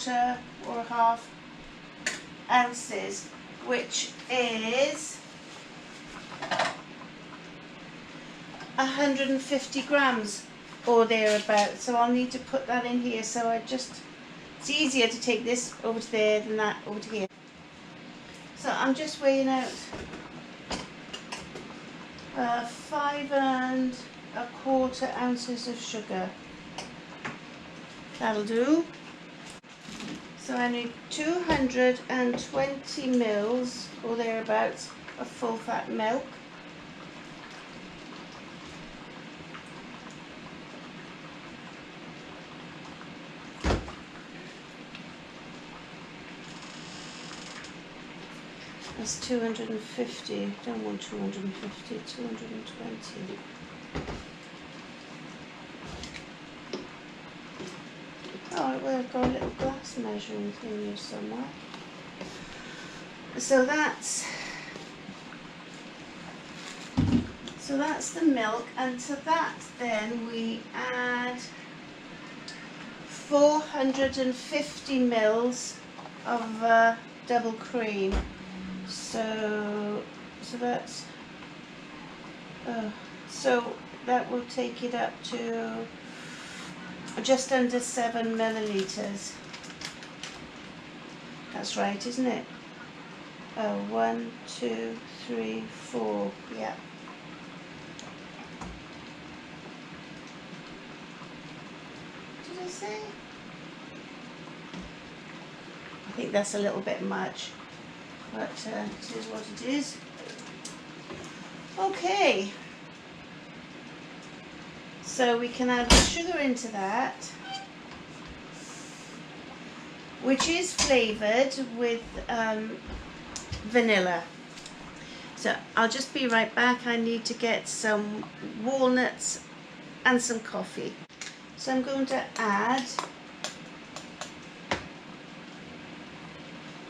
quarter or half ounces, which is 150 grams or thereabouts. So I'll need to put that in here. So it's easier to take this over to there than that over to here. So I'm just weighing out 5 1/4 ounces of sugar. That'll do. So I need 220 mils or thereabouts of full fat milk. That's 250, don't want 250, 220. Oh, well, I've got a little glass measuring thing here somewhere. So that's the milk, and to that then we add 450 mils of double cream. So that's so that will take it up to just under 7 milliliters. That's right, isn't it? 1, 2, 3, 4. Yeah. Did I say? I think that's a little bit much, but it is what it is. Okay. So we can add the sugar into that, which is flavoured with vanilla. So I'll just be right back. I need to get some walnuts and some coffee. So I'm going to add,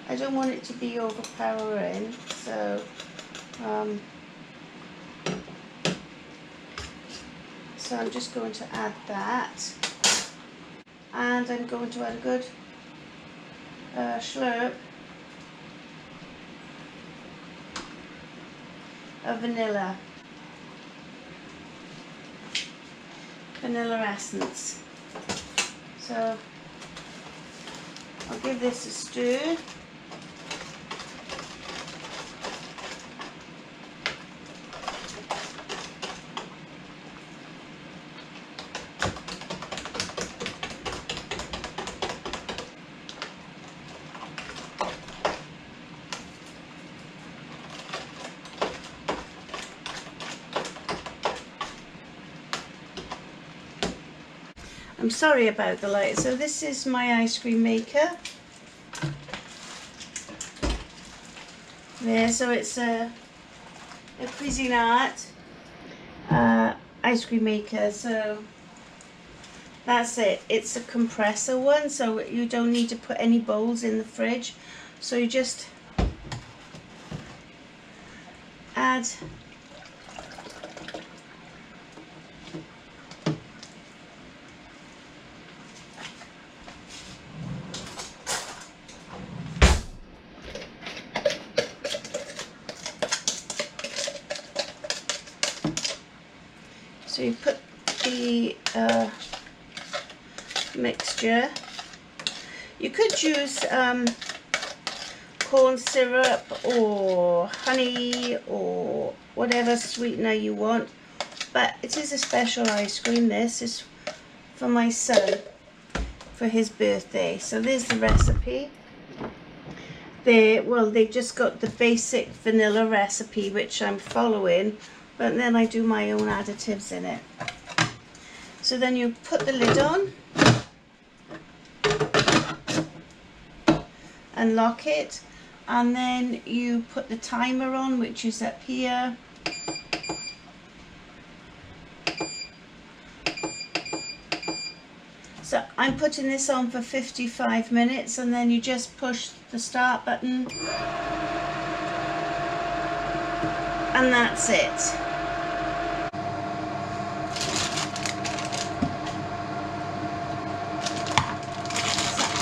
I don't want it to be overpowering, so so I'm just going to add that, and I'm going to add a good slurp of vanilla essence. So I'll give this a stir. I'm sorry about the light. So this is my ice cream maker. There, so it's a Cuisinart ice cream maker. So that's it. It's a compressor one, so you don't need to put any bowls in the fridge. So you just add so you put the mixture. You could use corn syrup or honey or whatever sweetener you want, but it is a special ice cream. This is for my son for his birthday. So there's the recipe. They just got the basic vanilla recipe, which I'm following, but then I do my own additives in it. So then you put the lid on and lock it, and then you put the timer on, which is up here. So I'm putting this on for 55 minutes, and then you just push the start button and that's it. So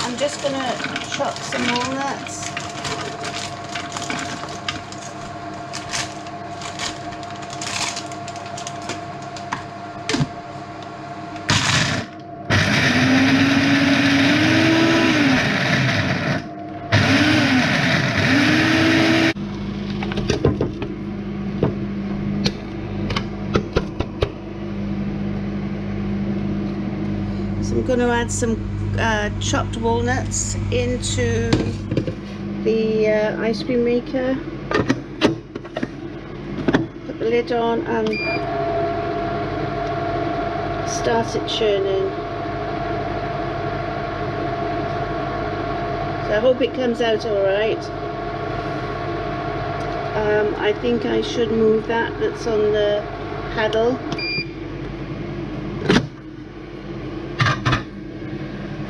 I'm just going to chop some walnuts. So I'm going to add some chopped walnuts into the ice cream maker. Put the lid on and start it churning. So I hope it comes out alright. I think I should move that's on the paddle.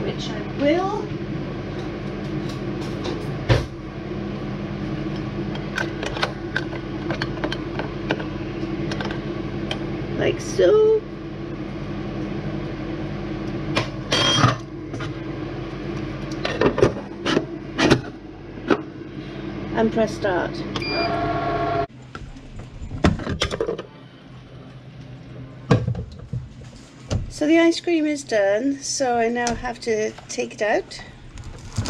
Which I will. Like so. And press start. So the ice cream is done, so I now have to take it out,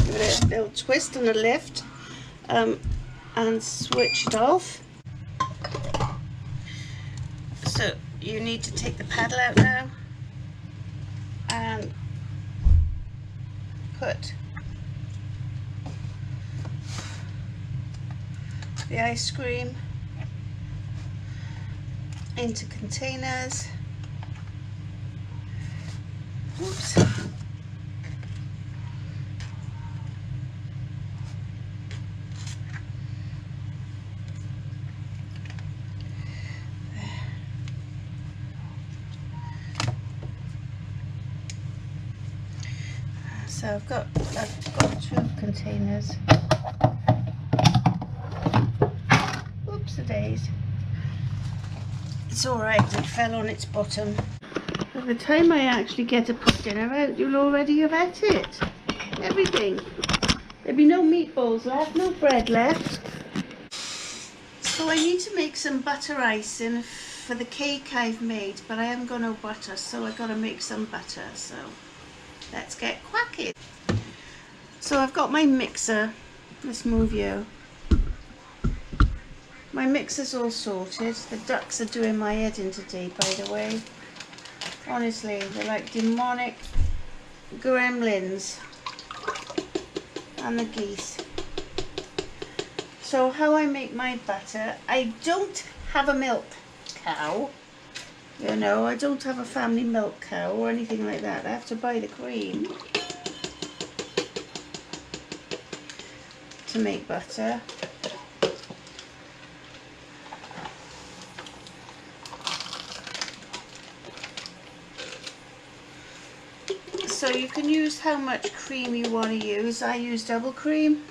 give it a little twist and a lift, and switch it off. So you need to take the paddle out now and put the ice cream into containers. Oops. So I've got 2 containers. Oops-a-days. It's alright, it fell on its bottom. By the time I actually get to put dinner out, you'll already have ate it. Everything. There'll be no meatballs left, no bread left. So I need to make some butter icing for the cake I've made, but I haven't got no butter, so I've got to make some butter. So let's get quacking. So I've got my mixer. Let's move you. My mixer's all sorted. The ducks are doing my head in today, by the way. Honestly, they're like demonic gremlins. And the geese. So how I make my butter, I don't have a milk cow. You know, I don't have a family milk cow or anything like that. I have to buy the cream to make butter. So you can use how much cream you want to use. I use double cream.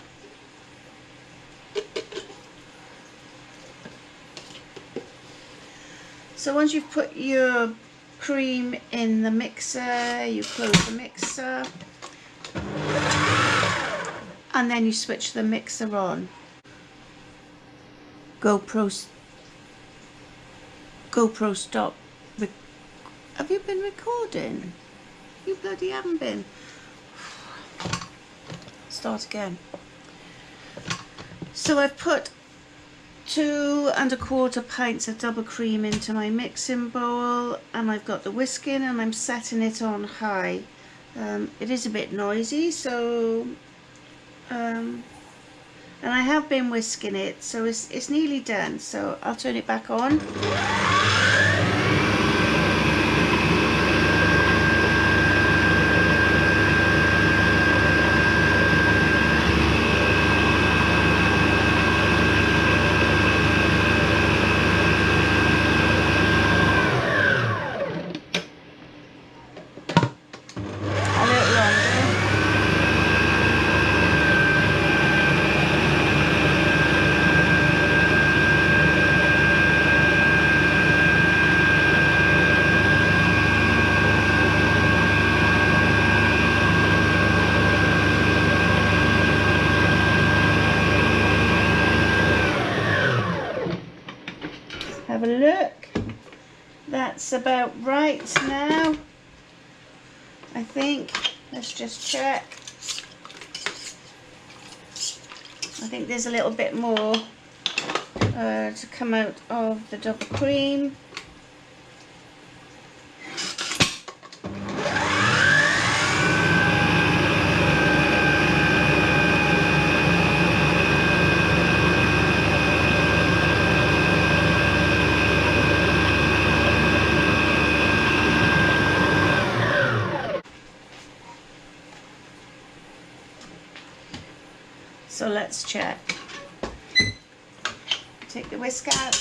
So once you've put your cream in the mixer, you close the mixer and then you switch the mixer on. GoPro stop. Have you been recording? You bloody haven't been. Start again. So I've put 2 1/4 pints of double cream into my mixing bowl, and I've got the whisking and I'm setting it on high. It is a bit noisy, so and I have been whisking it, so it's nearly done, so I'll turn it back on. that's about right now, I think. Let's just check. I think there's a little bit more to come out of the double cream. So let's check. Take the whisk out.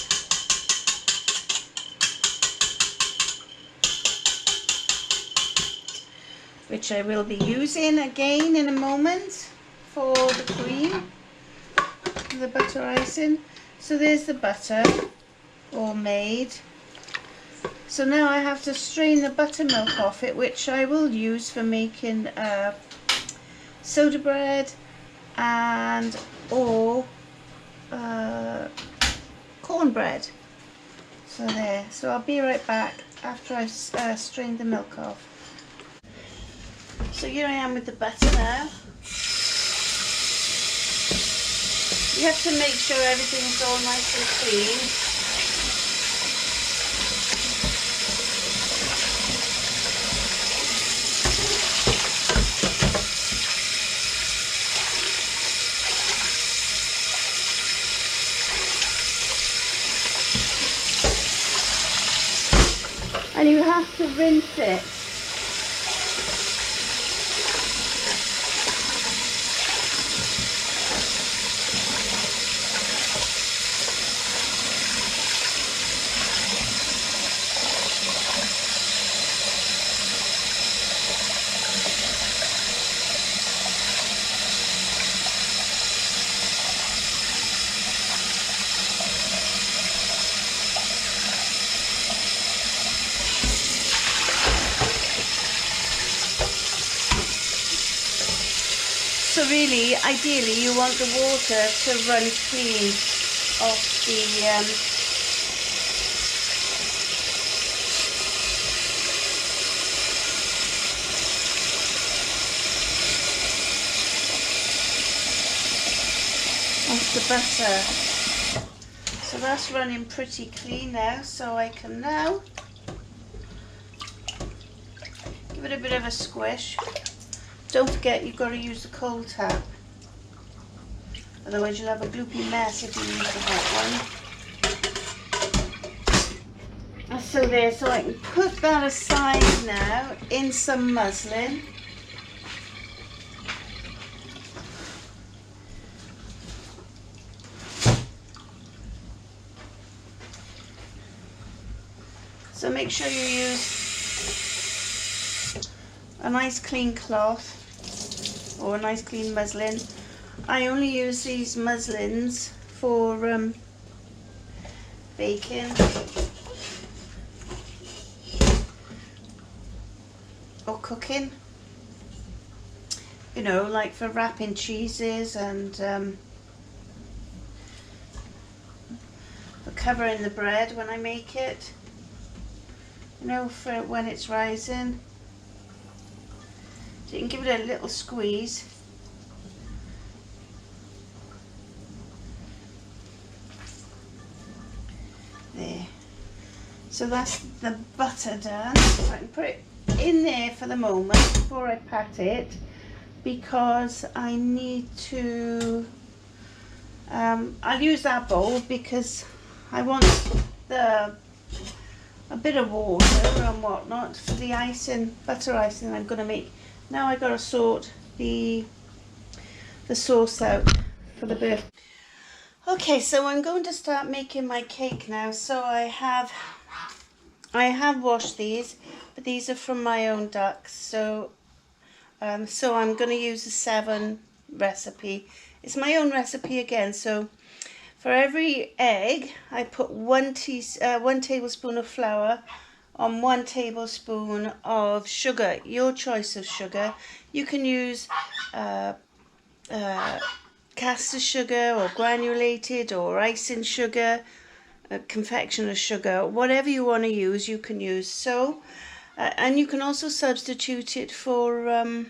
Which I will be using again in a moment for the cream, the butter icing. So there's the butter all made. So now I have to strain the buttermilk off it, which I will use for making soda bread and or cornbread. So there. So I'll be right back after I've strained the milk off. So here I am with the butter now. You have to make sure everything's all nice and clean. And you have to rinse it. So really, ideally, you want the water to run clean off the butter. So that's running pretty clean now, so I can now give it a bit of a squish. Don't forget, you've got to use the cold tap, otherwise you'll have a gloopy mess if you use the hot one. So there, so I can put that aside now in some muslin. So make sure you use a nice clean cloth or a nice clean muslin. I only use these muslins for baking or cooking, you know, like for wrapping cheeses and for covering the bread when I make it, you know, for when it's rising. So you can give it a little squeeze. There. So that's the butter done. So I can put it in there for the moment before I pat it, because I need to, I'll use that bowl because I want a bit of water and whatnot for the icing, butter icing I'm going to make. Now I've got to sort the sauce out for the birthday. Okay, so I'm going to start making my cake now. So I have washed these, but these are from my own ducks. So so I'm going to use the 7 recipe. It's my own recipe again. So for every egg, I put 1 tablespoon of flour on 1 tablespoon of sugar, your choice of sugar. You can use caster sugar or granulated or icing sugar. confectioner's sugar. Whatever you want to use, you can use. So, and you can also substitute it for, oh,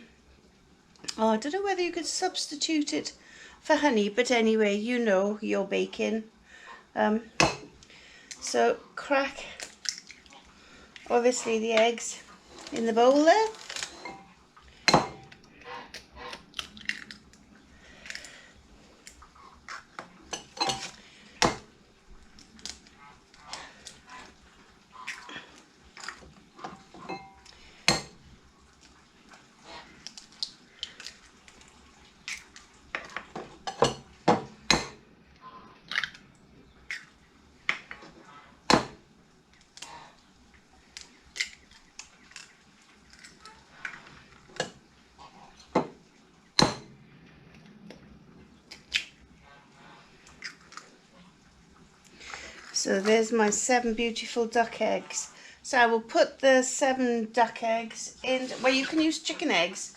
I don't know whether you could substitute it for honey, but anyway, you know you're baking. So crack, obviously, the eggs in the bowl there. So there's my 7 beautiful duck eggs. So I will put the 7 duck eggs in. Well, you can use chicken eggs.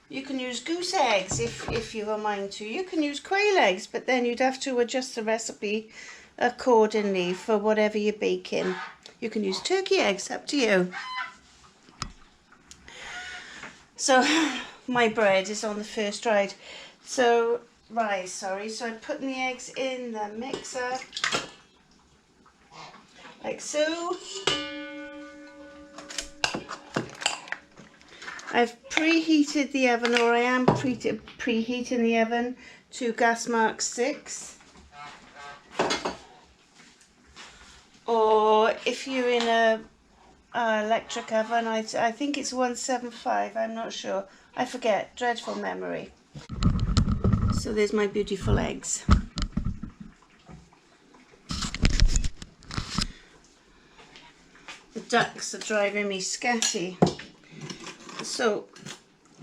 You can use goose eggs if you are mind to. You can use quail eggs, but then you'd have to adjust the recipe accordingly for whatever you're baking. You can use turkey eggs, up to you. So my bread is on the first ride. So so I'm putting the eggs in the mixer. Like so. I've preheated the oven, or I am preheating the oven to gas mark 6. Or if you're in a electric oven, I think it's 175, I'm not sure. I forget, dreadful memory. So there's my beautiful eggs. The ducks are driving me scatty. So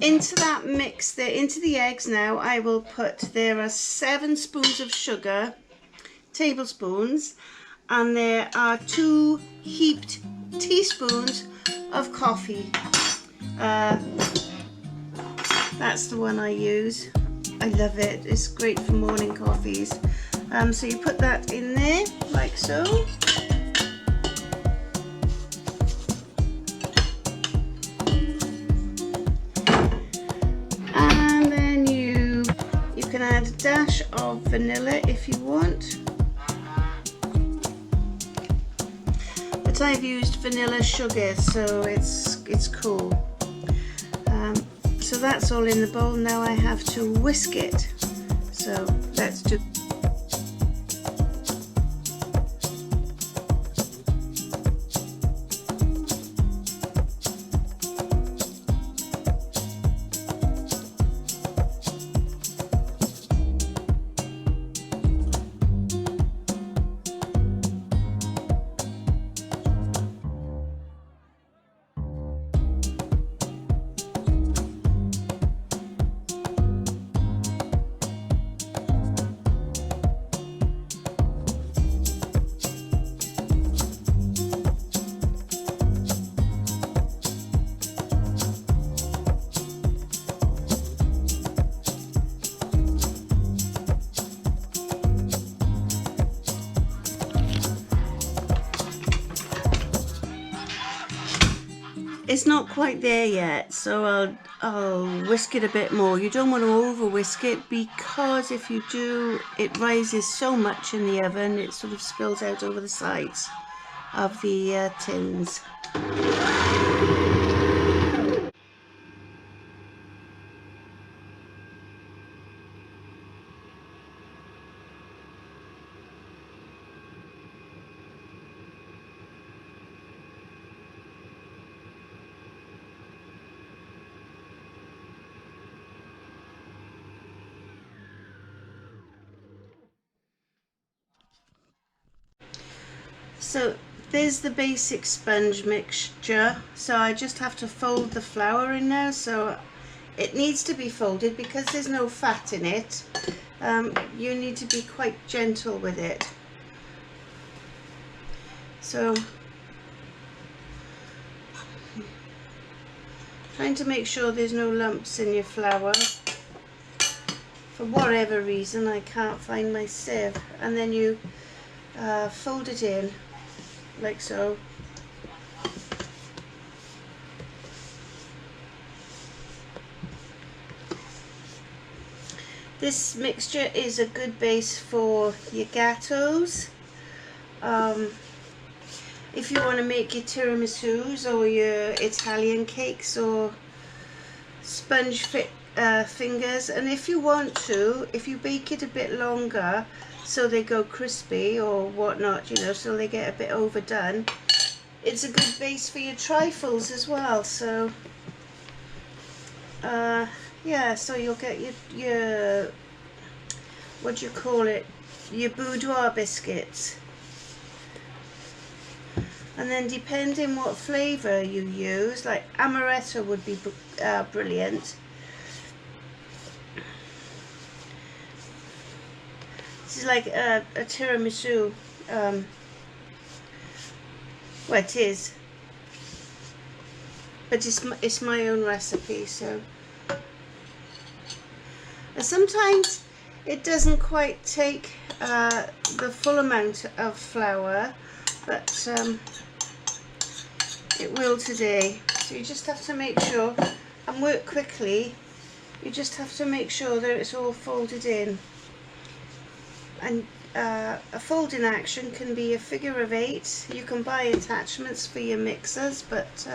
into that mix there, into the eggs now, I will put, there are 7 spoons of sugar, tablespoons, and there are 2 heaped teaspoons of coffee. That's the one I use. I love it. It's great for morning coffees. So you put that in there like so. You can add a dash of vanilla if you want, but I've used vanilla sugar, so it's cool. So that's all in the bowl. Now I have to whisk it, so let's do. It's not quite there yet, so I'll whisk it a bit more. You don't want to over whisk it, because if you do, it rises so much in the oven, it sort of spills out over the sides of the tins. So there's the basic sponge mixture. So I just have to fold the flour in now. So it needs to be folded because there's no fat in it. You need to be quite gentle with it. So trying to make sure there's no lumps in your flour. For whatever reason I can't find my sieve, and then you fold it in like so. This mixture is a good base for your gatos. If you want to make your tiramisus or your Italian cakes or sponge fingers, and if you want to, if you bake it a bit longer so they go crispy or whatnot, you know, so they get a bit overdone, it's a good base for your trifles as well. So yeah, so you'll get your what do you call it, your boudoir biscuits. And then depending what flavour you use, like amaretto would be brilliant. This is like a tiramisu. Well, it is, but it's my own recipe. So and sometimes it doesn't quite take the full amount of flour, but it will today. So you just have to make sure and work quickly. You just have to make sure that it's all folded in. And a folding action can be a figure of 8. You can buy attachments for your mixers, but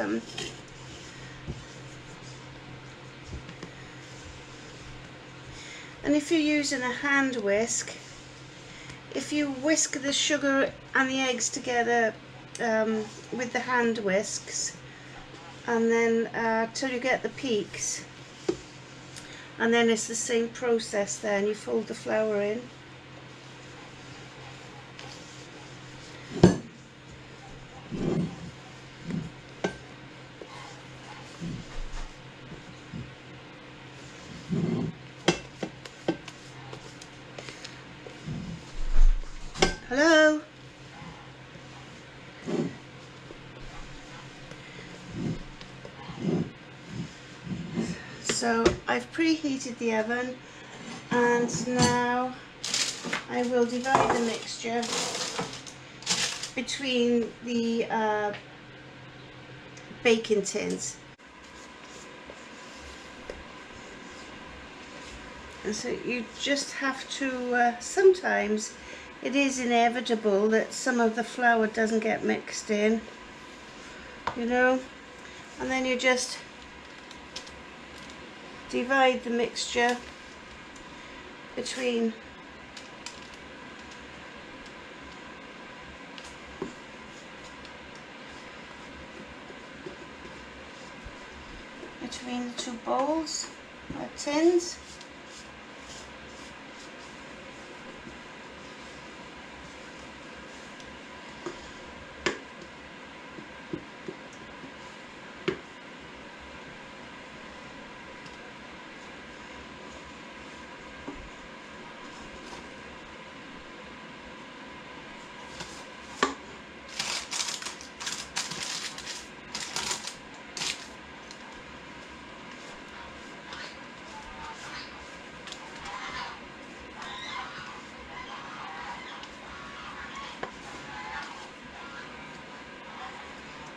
and if you're using a hand whisk, if you whisk the sugar and the eggs together with the hand whisks, and then till you get the peaks, and then it's the same process then, you fold the flour in. Hello? So I've preheated the oven, and now I will divide the mixture between the baking tins. And so you just have to, sometimes it is inevitable that some of the flour doesn't get mixed in, you know, and then you just divide the mixture between the two bowls or tins.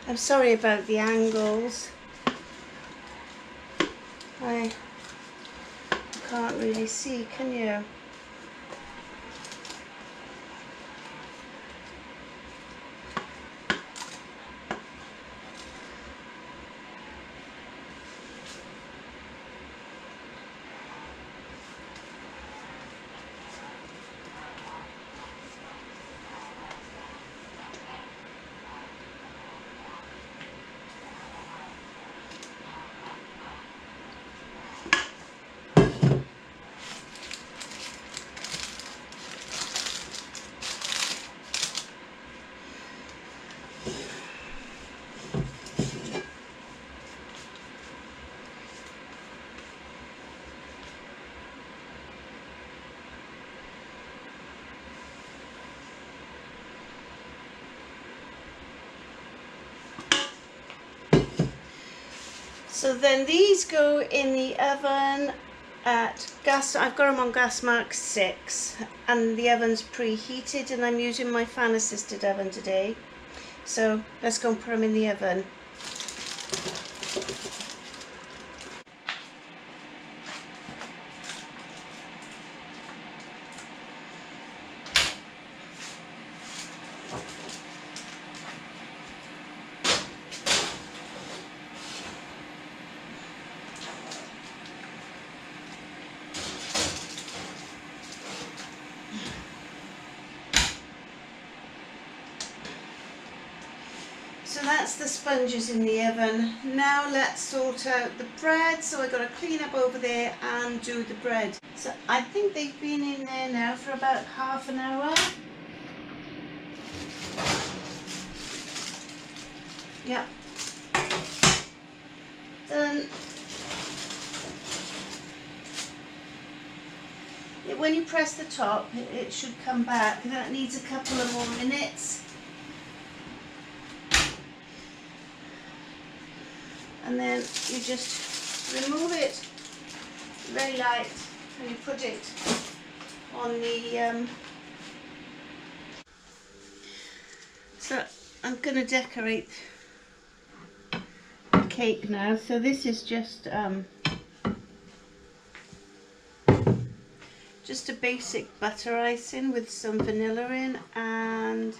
I'm sorry about the angles. I can't really see, can you? So then these go in the oven at gas. I've got them on gas mark 6 and the oven's preheated, and I'm using my fan assisted oven today. So let's go and put them in the oven. So that's the sponges in the oven. Now let's sort out the bread. So I've got to clean up over there and do the bread. So I think they've been in there now for about half an hour. Yep. Done. When you press the top, it should come back. That needs a couple of more minutes. And then you just remove it very light and you put it on the so I'm going to decorate the cake now. So this is just a basic butter icing with some vanilla in and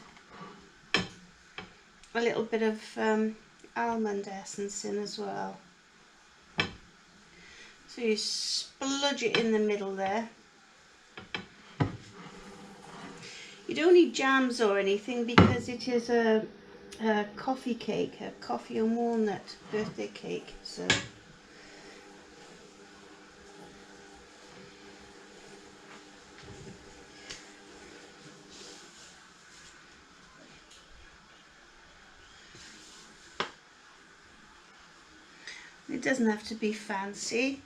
a little bit of almond essence in as well. So you spludge it in the middle there. You don't need jams or anything because it is a coffee cake, a coffee and walnut birthday cake. So it doesn't have to be fancy.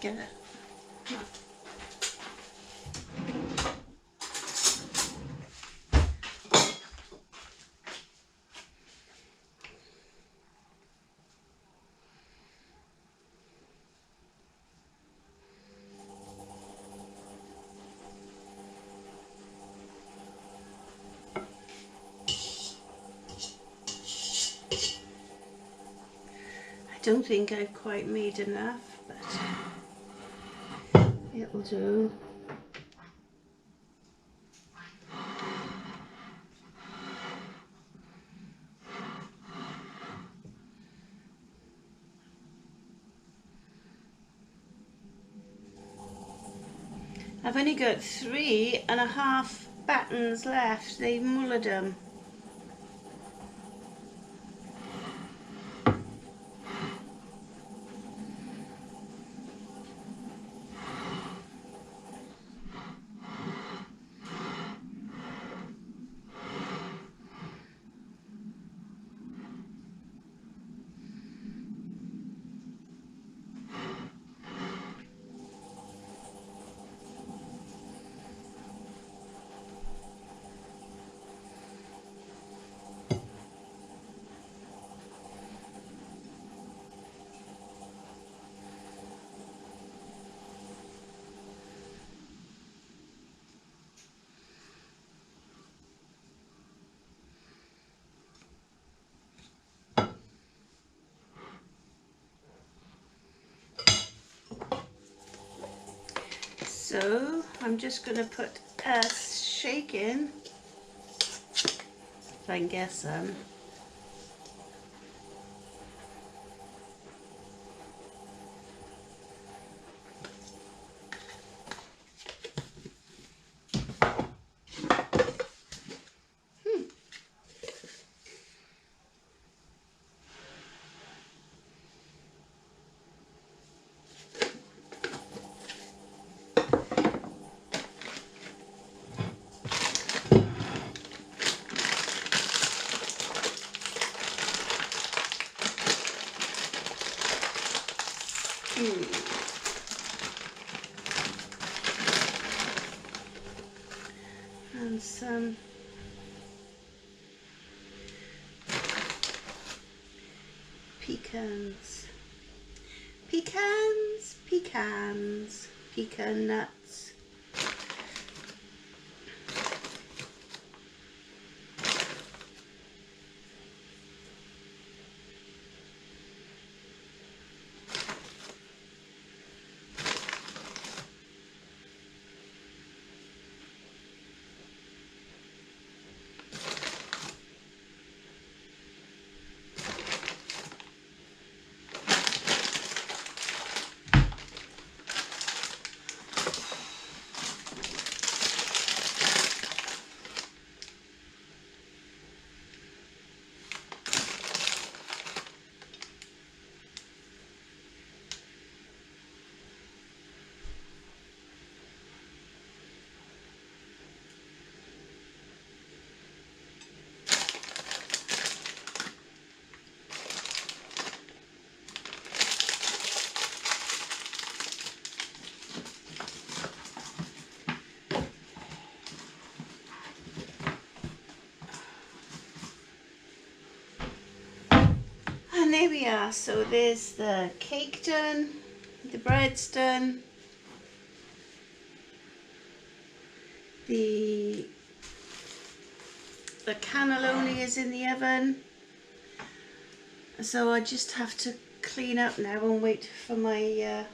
Get it. I don't think I've quite made enough, but it'll do. I've only got 3.5 battens left. They've mullered them. So I'm just going to put a shake in, if I can get some. and some pecans. Pecans, pecans, pecan nuts. And there we are. So there's the cake done, the bread's done, the cannelloni is in the oven. So I just have to clean up now and wait for my